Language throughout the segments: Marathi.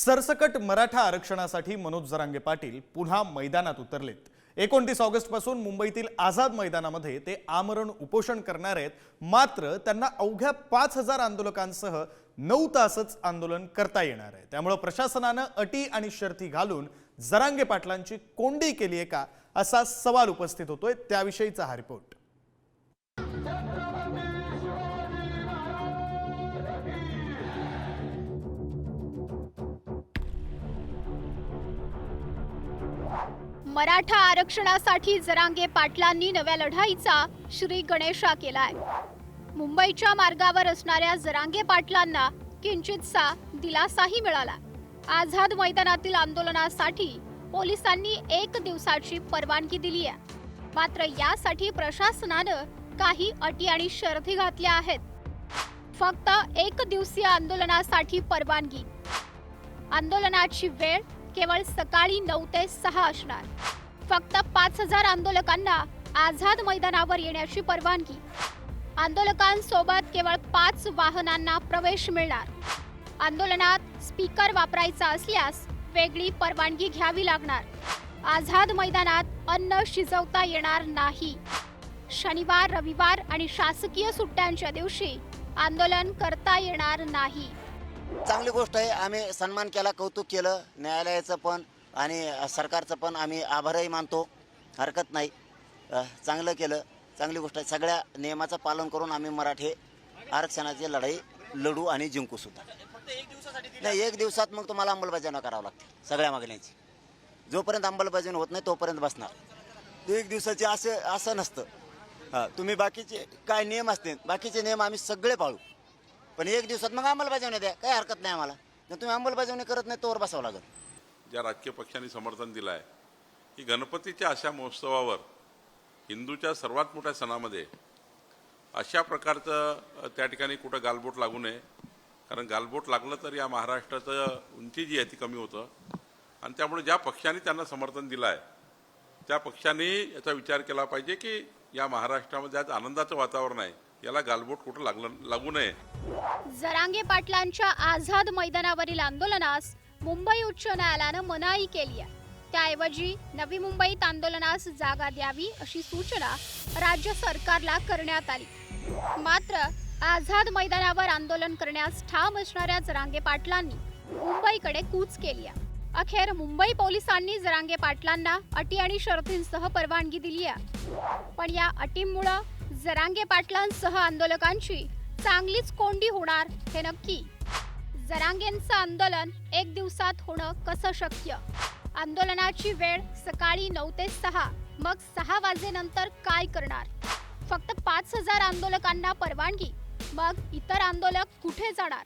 सरसकट मराठा आरक्षणासाठी मनोज जरांगे पाटील पुन्हा मैदानात उतरलेत। 29 ऑगस्ट पासून मुंबईतील आझाद मैदानामध्ये ते आमरण उपोषण करणार आहेत। मात्र त्यांना अवघ्या 5000 आंदोलकांसह 9 तासच आंदोलन करता येणार आहे। त्यामुळे प्रशासनाने अटी आणि शर्ती घालून जरांगे पाटलांची कोंडी केली आहे का असा सवाल उपस्थित होतोय। त्याविषयीचा हा रिपोर्ट। मराठा आरक्षणासाठी जरांगे पाटलांनी नव्या लढाईचा श्री गणेशा केलाय। मुंबईच्या मार्गावर असणाऱ्या जरांगे पाटलांना किंचितसा दिलासाही मिळाला। आझाद मैदानातील आंदोलनासाठी पोलिसांनी 1 दिवसाची परवानगी दिली आहे। मात्र यासाठी प्रशासनाने काही अटी आणि शर्ती घातल्या आहेत। फक्त 1 दिवसीय आंदोलनासाठी परवानगी। आंदोलनाची वेळ केवळ सकाळी 9 ते 6 असणार। फक्त 5000 आंदोलकांना आझाद मैदानावर येण्याची परवानगी। आंदोलकांसोबत केवळ 5 वाहनांना प्रवेश मिळणार। आंदोलनात स्पीकर वापरायचा असल्यास वेगळी परवानगी घ्यावी लागणार। आझाद मैदानात अन्न शिजवता येणार नाही। शनिवार, रविवार आणि शासकीय सुट्ट्यांच्या दिवशी आंदोलन करता येणार नाही। चांगली गोष्ट आहे। आम्ही सन्मान केला, कौतुक केलं, न्यायालयाचं पण आणि सरकारचं पण आम्ही आभारही मानतो। हरकत नाही, चांगलं केलं, चांगली गोष्ट आहे। सगळ्या नियमाचं पालन करून आम्ही मराठी आरक्षणाची लढाई लढू आणि जिंकू सुद्धा। नाही, 1 दिवसात मग तुम्हाला अंमलबजावणी करावं लागते सगळ्या मागण्यांची। जोपर्यंत अंमलबजावणी होत नाही तोपर्यंत बसणार। ते 1 दिवसाचे असं नसतं। तुम्ही बाकीचे काय नियम असतील, बाकीचे नियम आम्ही सगळे पाळू, पण 1 दिवसात मग अंमलबजावणी द्या, काही हरकत नाही आम्हाला। जर तुम्ही अंमलबजावणी करत नाही तोवर बसावं लागेल। ज्या राजकीय पक्षांनी समर्थन दिलं आहे की गणपतीच्या अशा महोत्सवावर, हिंदूच्या सर्वात मोठ्या सणामध्ये अशा प्रकारचं त्या ठिकाणी कुठं गालबोट लागू नये। कारण गालबोट लागलं तर या महाराष्ट्राचं उंची जी आहे ती कमी होतं। आणि त्यामुळे ज्या पक्षांनी त्यांना समर्थन दिलं आहे त्या पक्षांनी याचा विचार केला पाहिजे की या महाराष्ट्रामध्ये आज आनंदाचं वातावरण आहे, याला गालबोट कुठं लागू नये। जरांगे पाटलांच्या आझाद मैदानावरील आंदोलनास मुंबई उच्च न्यायालयाने मनाई केली आहे। त्याऐवजी नवी मुंबईत आंदोलनास जागा द्यावी अशी सूचना राज्य सरकारला करण्यात आली। मात्र आझाद मैदानावर आंदोलन करण्यास ठाम असणाऱ्या जरांगे पाटलांनी मुंबईकडे कूच केली आहे। अखेर मुंबई पोलिसांनी जरांगे पाटलांना अटी आणि शर्तींसह परवानगी दिली आहे। पण या अटींमुळे जरांगे पाटलांसह आंदोलकांची चांगलीच कोंडी होणार हे नक्की। जरांगेंचं आंदोलन 1 दिवसात होणं कसं शक्य? आंदोलनाची वेळ सकाळी 9 ते 6, मग 6 वाजेनंतर काय करणार? फक्त 5000 आंदोलकांना परवानगी, मग इतर आंदोलक कुठे जाणार?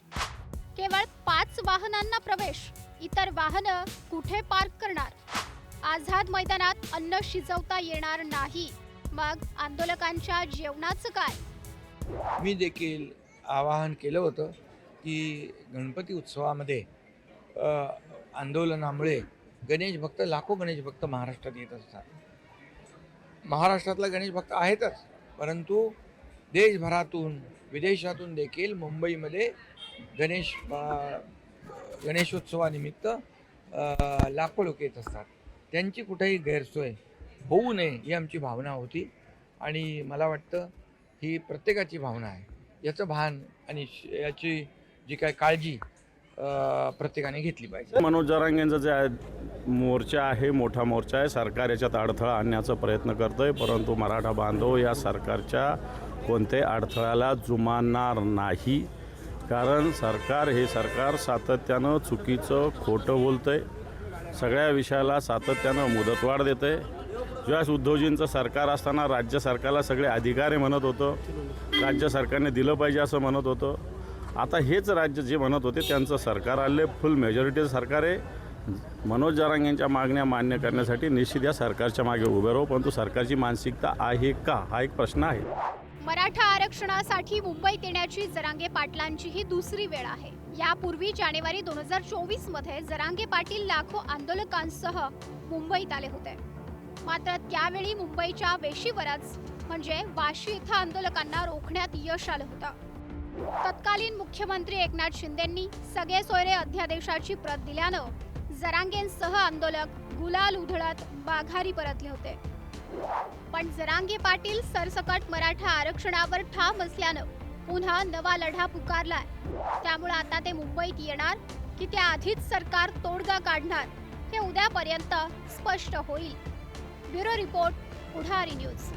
केवळ 5 वाहनांना प्रवेश, इतर वाहनं कुठे पार्क करणार? आझाद मैदानात अन्न शिजवता येणार नाही, मग आंदोलकांच्या जेवणाचं काय? मी देखील आवाहन केलं होतं की गणपती उत्सवामध्ये आंदोलनामुळे गणेश भक्त, लाखो गणेश भक्त महाराष्ट्रात येत असतात। महाराष्ट्रातला गणेश भक्त आहेतच, परंतु देशभरातून, विदेशातून देखील मुंबईमध्ये गणेशोत्सवानिमित्त लाखो लोक येत असतात। त्यांची कुठेही गैरसोय होऊ नये ही आमची भावना होती आणि मला वाटतं ही प्रत्येकाची भावना आहे। याचं भान आणि याची जी काय काळजी प्रत्येकाने घेतली पाहिजे। मनोज जरांगेंचा जे मोर्चा आहे, मोठा मोर्चा आहे, सरकार याच्यात अडथळा आणण्याचा प्रयत्न करतोय, परंतु मराठा बांधव या सरकारच्या कोणत्याही अडथळ्याला जुमानणार नाही। कारण हे सरकार सातत्यानं चुकीचं, खोटं बोलतंय, सगळ्या विषयाला सातत्यानं मुदतवाढ देतंय। ज्यावेळेस उद्धवजींचं सरकार असताना राज्य सरकारला सगळे अधिकार म्हणत होतं, राज्य सरकारने दिलं पाहिजे असं म्हणत होतं। आता हेच राज्य जे म्हणत होते त्यांचं सरकार आले, फुल मेजॉरिटीचं सरकार आहे। मनोज जरांगेंच्या मागण्या मान्य करण्यासाठी निश्चित या सरकारच्या मागे उभे राहू, परंतु सरकारची मानसिकता आहे का हा एक प्रश्न आहे। मराठा आरक्षणासाठी मुंबईत येण्याची जरांगे पाटलांची ही दुसरी वेळ आहे। यापूर्वी जानेवारी 2024 मध्ये जरांगे पाटील लाखो आंदोलकांसह मुंबईत आले होते। मात्र त्यावेळी मुंबईच्या वेशीवरच म्हणजे वाशी इथं आंदोलकांना रोखण्यात यश आलं होतं। तत्कालीन मुख्यमंत्री एकनाथ शिंदेंनी सगळे सोयरे अध्यादेशाची प्रत दिल्यानं जरांगेंसह आंदोलक गुलाल उधळत माघारी परतले होते. पण जरांगे पाटील सरसकट मराठा आरक्षणावर ठाम असल्यानं पुन्हा नवा लढा पुकारलाय. त्यामुळे आता ते मुंबईत येणार की त्याआधीच सरकार तोडगा काढणार हे उद्यापर्यंत स्पष्ट होईल. ब्युरो रिपोर्ट, पुढारी न्यूज.